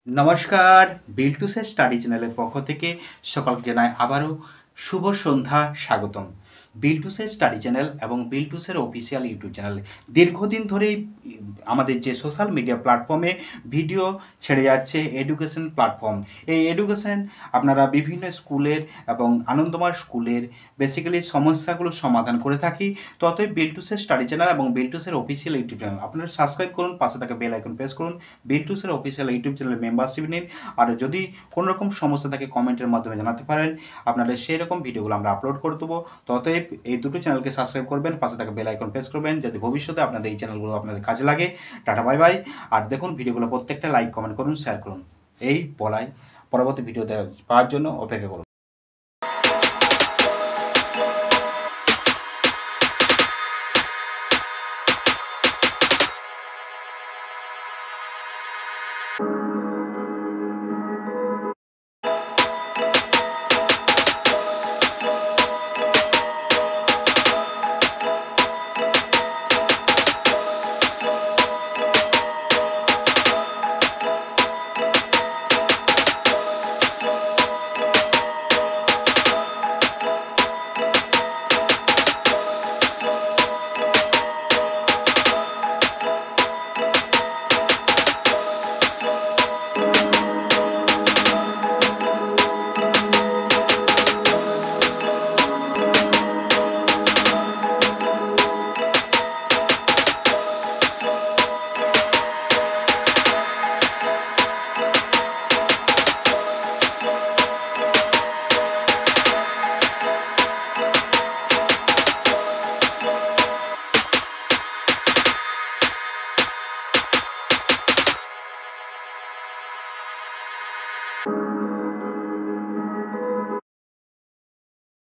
নমস্কার, বিল্টুসের স্টাডি চ্যানেলের পক্ষ থেকে সকলকে জানাই আবারও শুভ সন্ধ্যা স্বাগতম। বিল্টুসের স্টাডি চ্যানেল এবং বিল্টুসের অফিসিয়াল ইউটিউব চ্যানেল দীর্ঘদিন ধরেই আমাদের যে সোশ্যাল মিডিয়া প্ল্যাটফর্মে ভিডিও ছেড়ে যাচ্ছে এডুকেশন প্ল্যাটফর্ম। এই এডুকেশন আপনারা বিভিন্ন স্কুলের এবং আনন্দময় স্কুলের বেসিক্যালি সমস্যাগুলো সমাধান করে থাকি। তো অতএব বিল্টুসের স্টাডি চ্যানেল এবং বিল্টুসের অফিসিয়াল ইউটিউব চ্যানেল আপনারা সাবস্ক্রাইব করুন, পাশে থাকা বেল আইকন প্রেস করুন, বিল্টুসের অফিসিয়াল ইউটিউব চ্যানেলের মেম্বারশিপ নিন। আর যদি কোনো রকম সমস্যা থাকে কমেন্টের মাধ্যমে জানাতে পারেন, আপনাদের সেই রকম ভিডিওগুলো আমরা আপলোড করে দেবো। তো অতএব এই দুটো চ্যানেলকে সাবস্ক্রাইব করবেন, পাশে থাকা বেল আইকন প্রেস করবেন, যদি ভবিষ্যতে আপনাদের এই চ্যানেলগুলো আপনাদের কাজে লাগে। Tata bye bye. আর দেখুন ভিডিওগুলো প্রত্যেকটা লাইক কমেন্ট করুন, শেয়ার করুন। এই বলাই পরবর্তী ভিডিও পাওয়ার জন্য অপেক্ষা করুন। you